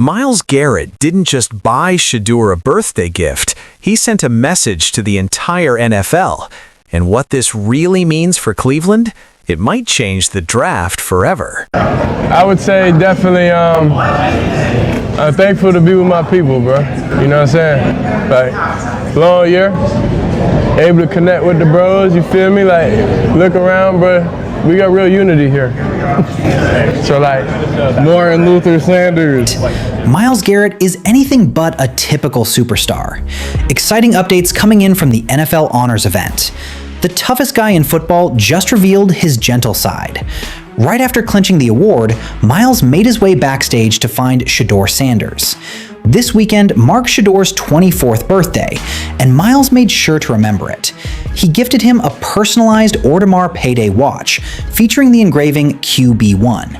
Myles Garrett didn't just buy Shedeur a birthday gift, he sent a message to the entire NFL. And what this really means for Cleveland? It might change the draft forever. I would say definitely I'm thankful to be with my people, bro. You know what I'm saying? Like, long year, able to connect with the bros, you feel me? Like, look around, bro. We got real unity here. So like, Martin Luther Sanders. Myles Garrett is anything but a typical superstar. Exciting updates coming in from the NFL Honors event. The toughest guy in football just revealed his gentle side. Right after clinching the award, Myles made his way backstage to find Shedeur Sanders. This weekend marked Shedeur's 24th birthday, and Myles made sure to remember it. He gifted him a personalized Audemars Payday watch, featuring the engraving QB1.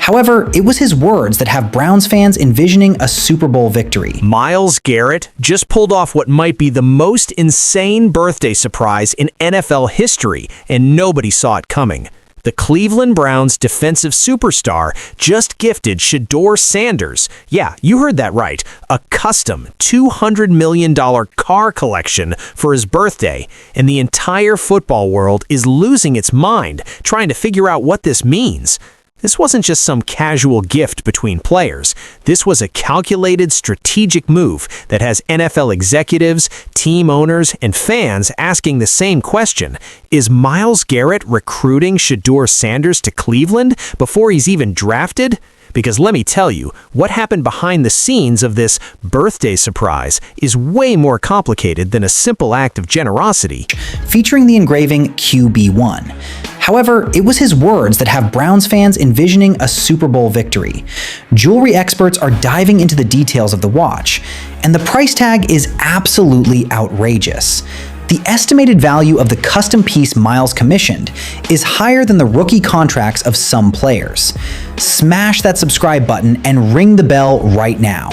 However, it was his words that have Browns fans envisioning a Super Bowl victory. Myles Garrett just pulled off what might be the most insane birthday surprise in NFL history, and nobody saw it coming. The Cleveland Browns defensive superstar just gifted Shedeur Sanders, yeah, you heard that right, a custom $200 million car collection for his birthday, and the entire football world is losing its mind trying to figure out what this means. This wasn't just some casual gift between players. This was a calculated, strategic move that has NFL executives, team owners, and fans asking the same question. Is Myles Garrett recruiting Shedeur Sanders to Cleveland before he's even drafted? Because let me tell you, what happened behind the scenes of this birthday surprise is way more complicated than a simple act of generosity. Featuring the engraving QB1. However, it was his words that have Browns fans envisioning a Super Bowl victory. Jewelry experts are diving into the details of the watch, and the price tag is absolutely outrageous. The estimated value of the custom piece Myles commissioned is higher than the rookie contracts of some players. Smash that subscribe button and ring the bell right now.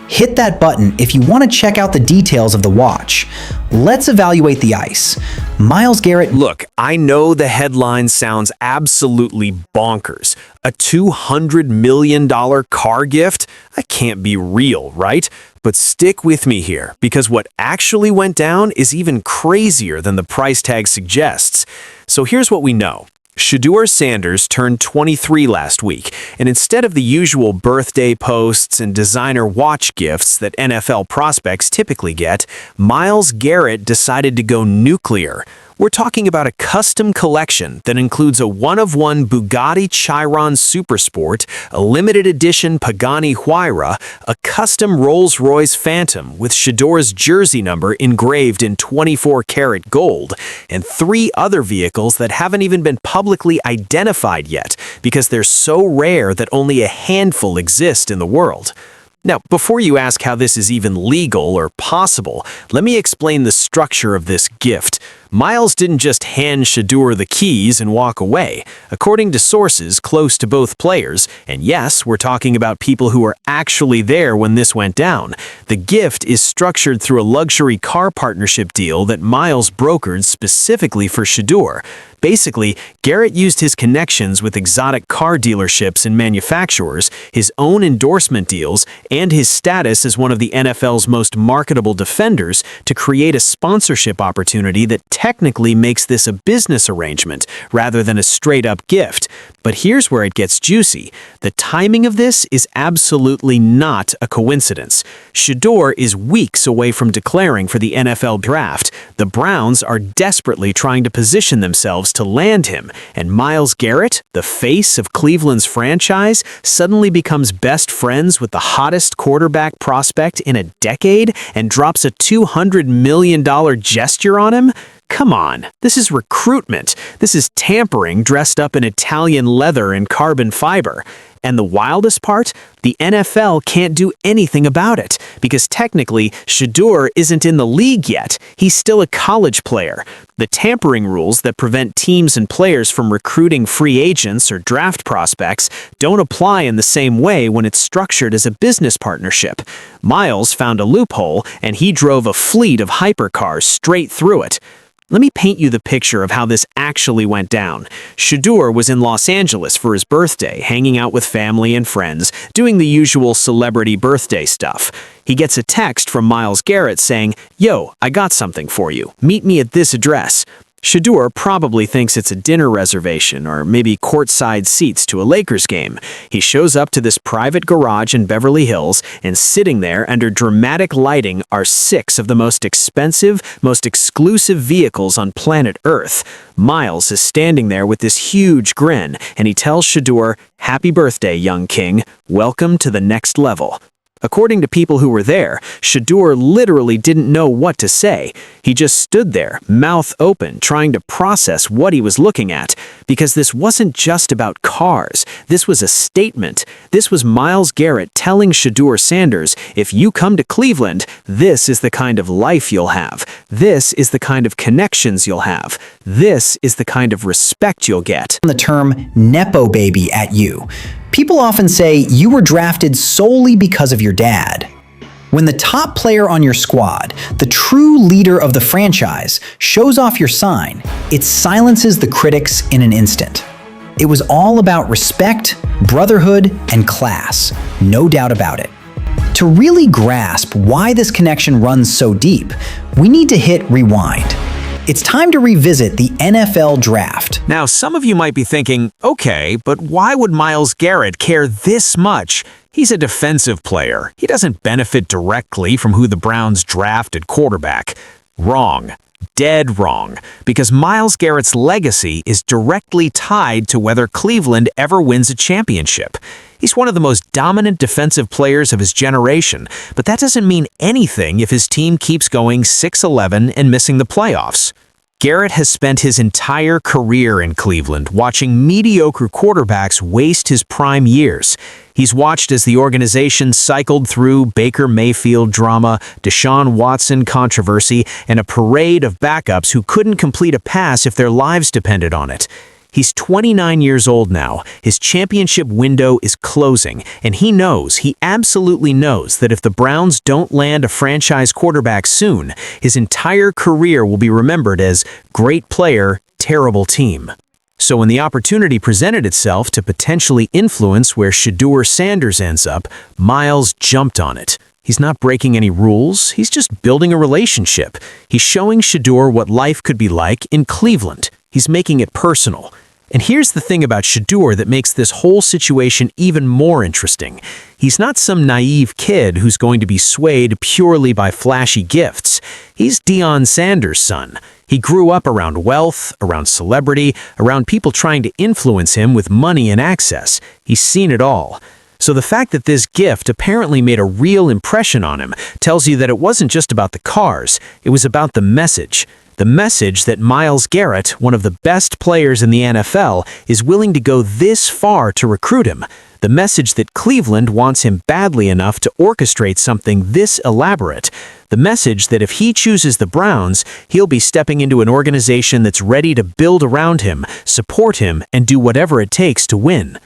Hit that button if you want to check out the details of the watch. Let's evaluate the ice. Myles Garrett. Look, I know the headline sounds absolutely bonkers. A $200 million car gift? That can't be real, right? But stick with me here, because what actually went down is even crazier than the price tag suggests. So here's what we know. Shedeur Sanders turned 23 last week, and instead of the usual birthday posts and designer watch gifts that NFL prospects typically get, Myles Garrett decided to go nuclear. We're talking about a custom collection that includes a one-of-one Bugatti Chiron Supersport, a limited edition Pagani Huayra, a custom Rolls-Royce Phantom with Shedeur's jersey number engraved in 24-karat gold, and 3 other vehicles that haven't even been publicly identified yet because they're so rare that only a handful exist in the world. Now, before you ask how this is even legal or possible, let me explain the structure of this gift. Myles didn't just hand Shedeur the keys and walk away. According to sources close to both players, and yes, we're talking about people who were actually there when this went down, the gift is structured through a luxury car partnership deal that Myles brokered specifically for Shedeur. Basically, Garrett used his connections with exotic car dealerships and manufacturers, his own endorsement deals, and his status as one of the NFL's most marketable defenders to create a sponsorship opportunity that technically makes this a business arrangement rather than a straight-up gift. But here's where it gets juicy. The timing of this is absolutely not a coincidence. Shedeur is weeks away from declaring for the NFL draft. The Browns are desperately trying to position themselves to land him, and Myles Garrett, the face of Cleveland's franchise, suddenly becomes best friends with the hottest quarterback prospect in a decade and drops a $200 million gesture on him? Come on, this is recruitment. This is tampering dressed up in Italian leather and carbon fiber. And the wildest part? The NFL can't do anything about it, because technically, Shedeur isn't in the league yet. He's still a college player. The tampering rules that prevent teams and players from recruiting free agents or draft prospects don't apply in the same way when it's structured as a business partnership. Myles found a loophole, and he drove a fleet of hypercars straight through it. Let me paint you the picture of how this actually went down. Shedeur was in Los Angeles for his birthday, hanging out with family and friends, doing the usual celebrity birthday stuff. He gets a text from Myles Garrett saying, "Yo, I got something for you. Meet me at this address." Shedeur probably thinks it's a dinner reservation or maybe courtside seats to a Lakers game. He shows up to this private garage in Beverly Hills, and sitting there under dramatic lighting are 6 of the most expensive, most exclusive vehicles on planet Earth. Myles is standing there with this huge grin, and he tells Shedeur, "Happy birthday, young king. Welcome to the next level." According to people who were there, Shedeur literally didn't know what to say. He just stood there, mouth open, trying to process what he was looking at. Because this wasn't just about cars. This was a statement. This was Myles Garrett telling Shedeur Sanders, if you come to Cleveland, this is the kind of life you'll have. This is the kind of connections you'll have. This is the kind of respect you'll get. The term Nepo baby at you. People often say you were drafted solely because of your dad. When the top player on your squad, the true leader of the franchise, shows off your sign, it silences the critics in an instant. It was all about respect, brotherhood, and class, no doubt about it. To really grasp why this connection runs so deep, we need to hit rewind. It's time to revisit the NFL draft. Now, some of you might be thinking, okay, but why would Myles Garrett care this much? He's a defensive player. He doesn't benefit directly from who the Browns draft at quarterback. Wrong. Dead wrong. Because Myles Garrett's legacy is directly tied to whether Cleveland ever wins a championship. He's one of the most dominant defensive players of his generation, but that doesn't mean anything if his team keeps going 6-11 and missing the playoffs. Garrett has spent his entire career in Cleveland watching mediocre quarterbacks waste his prime years. He's watched as the organization cycled through Baker Mayfield drama, Deshaun Watson controversy, and a parade of backups who couldn't complete a pass if their lives depended on it. He's 29 years old now, his championship window is closing, and he absolutely knows that if the Browns don't land a franchise quarterback soon, his entire career will be remembered as great player, terrible team. So when the opportunity presented itself to potentially influence where Shedeur Sanders ends up, Myles jumped on it. He's not breaking any rules, he's just building a relationship. He's showing Shedeur what life could be like in Cleveland. He's making it personal. And here's the thing about Shedeur that makes this whole situation even more interesting. He's not some naive kid who's going to be swayed purely by flashy gifts. He's Deion Sanders' son. He grew up around wealth, around celebrity, around people trying to influence him with money and access. He's seen it all. So the fact that this gift apparently made a real impression on him tells you that it wasn't just about the cars, it was about the message. The message that Myles Garrett, one of the best players in the NFL, is willing to go this far to recruit him. The message that Cleveland wants him badly enough to orchestrate something this elaborate. The message that if he chooses the Browns, he'll be stepping into an organization that's ready to build around him, support him, and do whatever it takes to win.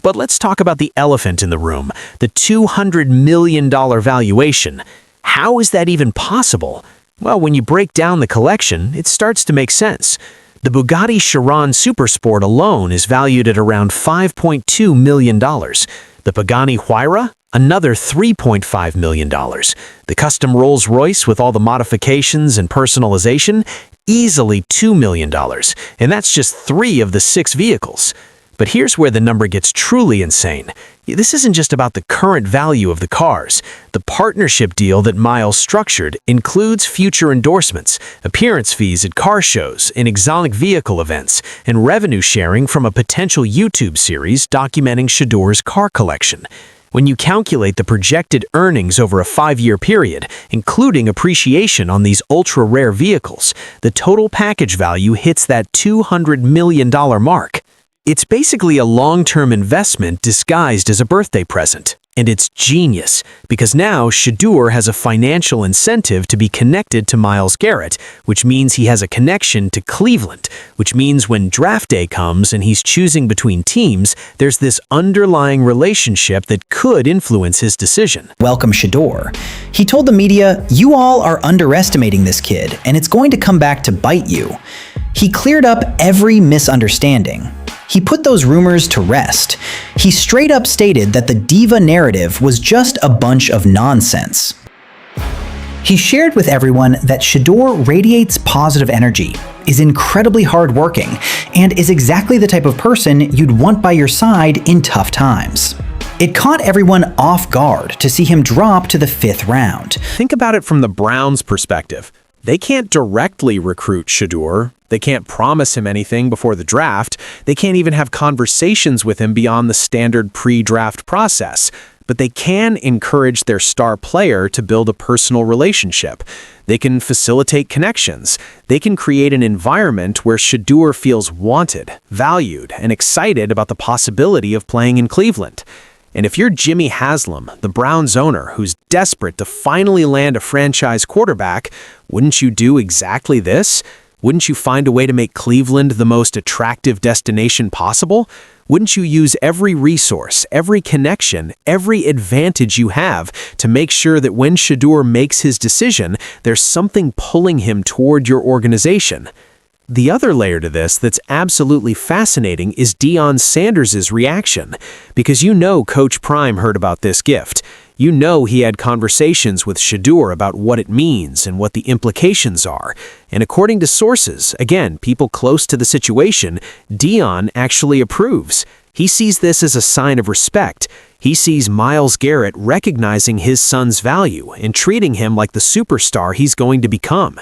But let's talk about the elephant in the room, the $200 million valuation. How is that even possible? Well, when you break down the collection, it starts to make sense. The Bugatti Chiron Supersport alone is valued at around $5.2 million. The Pagani Huayra? Another $3.5 million. The custom Rolls-Royce with all the modifications and personalization? Easily $2 million. And that's just 3 of the 6 vehicles. But here's where the number gets truly insane. This isn't just about the current value of the cars. The partnership deal that Myles structured includes future endorsements, appearance fees at car shows and exotic vehicle events, and revenue sharing from a potential YouTube series documenting Shedeur's car collection. When you calculate the projected earnings over a 5-year period, including appreciation on these ultra-rare vehicles, the total package value hits that $200 million mark. It's basically a long-term investment disguised as a birthday present. And it's genius, because now Shedeur has a financial incentive to be connected to Myles Garrett, which means he has a connection to Cleveland, which means when draft day comes and he's choosing between teams, there's this underlying relationship that could influence his decision. Welcome Shedeur. He told the media, "You all are underestimating this kid, and it's going to come back to bite you." He cleared up every misunderstanding. He put those rumors to rest. He straight up stated that the diva narrative was just a bunch of nonsense. He shared with everyone that Shedeur radiates positive energy, is incredibly hardworking, and is exactly the type of person you'd want by your side in tough times. It caught everyone off guard to see him drop to the 5th round. Think about it from the Browns' perspective. They can't directly recruit Shedeur. They can't promise him anything before the draft. They can't even have conversations with him beyond the standard pre-draft process. But they can encourage their star player to build a personal relationship. They can facilitate connections. They can create an environment where Shedeur feels wanted, valued, and excited about the possibility of playing in Cleveland. And if you're Jimmy Haslam, the Browns owner, who's desperate to finally land a franchise quarterback, wouldn't you do exactly this? Wouldn't you find a way to make Cleveland the most attractive destination possible? Wouldn't you use every resource, every connection, every advantage you have to make sure that when Shedeur makes his decision, there's something pulling him toward your organization? The other layer to this that's absolutely fascinating is Deion Sanders' reaction, because you know Coach Prime heard about this gift. You know he had conversations with Shedeur about what it means and what the implications are. And according to sources, again, people close to the situation, Deion actually approves. He sees this as a sign of respect. He sees Myles Garrett recognizing his son's value and treating him like the superstar he's going to become.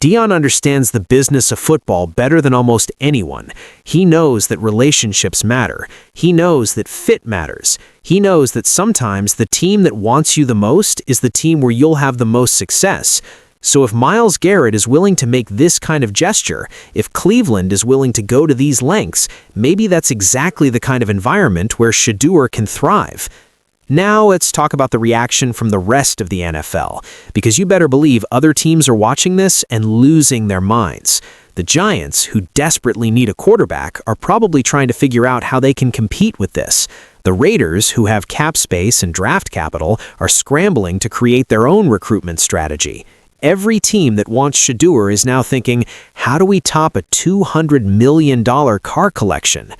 Deion understands the business of football better than almost anyone. He knows that relationships matter. He knows that fit matters. He knows that sometimes the team that wants you the most is the team where you'll have the most success. So if Myles Garrett is willing to make this kind of gesture, if Cleveland is willing to go to these lengths, maybe that's exactly the kind of environment where Shedeur can thrive. Now let's talk about the reaction from the rest of the NFL, because you better believe other teams are watching this and losing their minds. The Giants, who desperately need a quarterback, are probably trying to figure out how they can compete with this. The Raiders, who have cap space and draft capital, are scrambling to create their own recruitment strategy. Every team that wants Shedeur is now thinking, how do we top a $200 million car collection?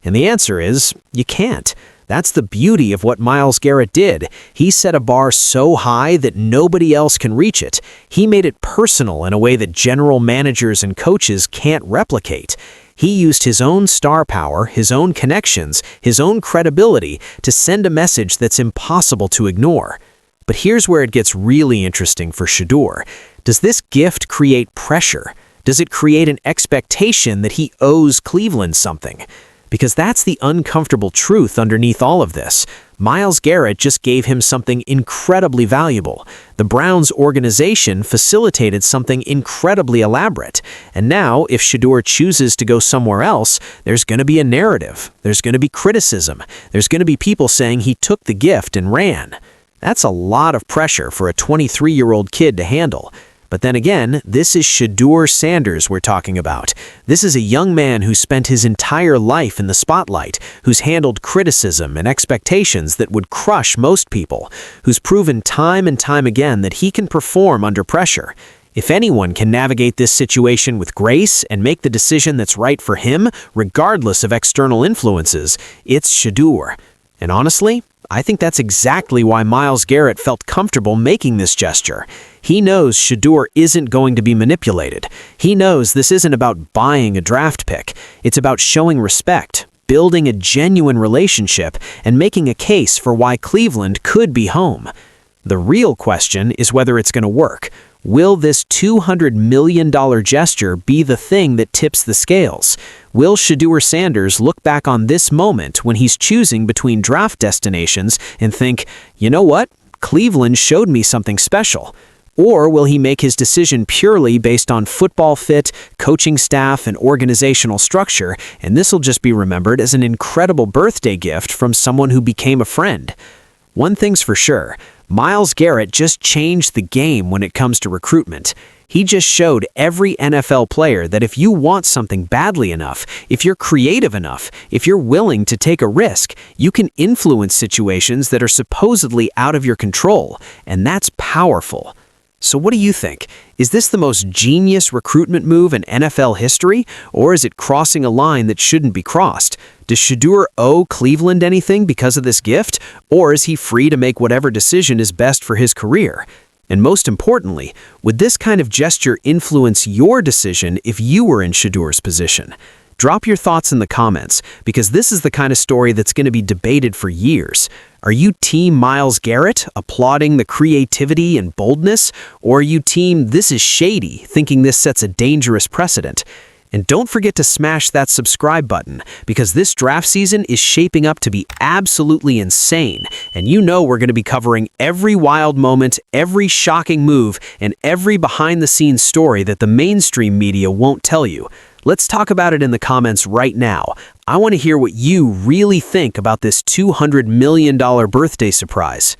And the answer is, you can't. That's the beauty of what Myles Garrett did. He set a bar so high that nobody else can reach it. He made it personal in a way that general managers and coaches can't replicate. He used his own star power, his own connections, his own credibility to send a message that's impossible to ignore. But here's where it gets really interesting for Shedeur. Does this gift create pressure? Does it create an expectation that he owes Cleveland something? Because that's the uncomfortable truth underneath all of this. Myles Garrett just gave him something incredibly valuable. The Browns organization facilitated something incredibly elaborate. And now, if Shedeur chooses to go somewhere else, there's going to be a narrative. There's going to be criticism. There's going to be people saying he took the gift and ran. That's a lot of pressure for a 23-year-old kid to handle. But then again, this is Shedeur Sanders we're talking about. This is a young man who spent his entire life in the spotlight, who's handled criticism and expectations that would crush most people, who's proven time and time again that he can perform under pressure. If anyone can navigate this situation with grace and make the decision that's right for him, regardless of external influences, it's Shedeur. And honestly, I think that's exactly why Myles Garrett felt comfortable making this gesture. He knows Shedeur isn't going to be manipulated. He knows this isn't about buying a draft pick. It's about showing respect, building a genuine relationship, and making a case for why Cleveland could be home. The real question is whether it's going to work. Will this $200 million gesture be the thing that tips the scales? Will Shedeur Sanders look back on this moment when he's choosing between draft destinations and think, you know what? Cleveland showed me something special. Or will he make his decision purely based on football fit, coaching staff, and organizational structure, and this will just be remembered as an incredible birthday gift from someone who became a friend? One thing's for sure, Myles Garrett just changed the game when it comes to recruitment. He just showed every NFL player that if you want something badly enough, if you're creative enough, if you're willing to take a risk, you can influence situations that are supposedly out of your control, and that's powerful. So what do you think? Is this the most genius recruitment move in NFL history, or is it crossing a line that shouldn't be crossed? Does Shedeur owe Cleveland anything because of this gift, or is he free to make whatever decision is best for his career? And most importantly, would this kind of gesture influence your decision if you were in Shedeur's position? Drop your thoughts in the comments, because this is the kind of story that's going to be debated for years. Are you team Myles Garrett, applauding the creativity and boldness, or are you team this is shady, thinking this sets a dangerous precedent? And don't forget to smash that subscribe button, because this draft season is shaping up to be absolutely insane, and you know we're going to be covering every wild moment, every shocking move, and every behind-the-scenes story that the mainstream media won't tell you. Let's talk about it in the comments right now. I want to hear what you really think about this $200 million birthday surprise.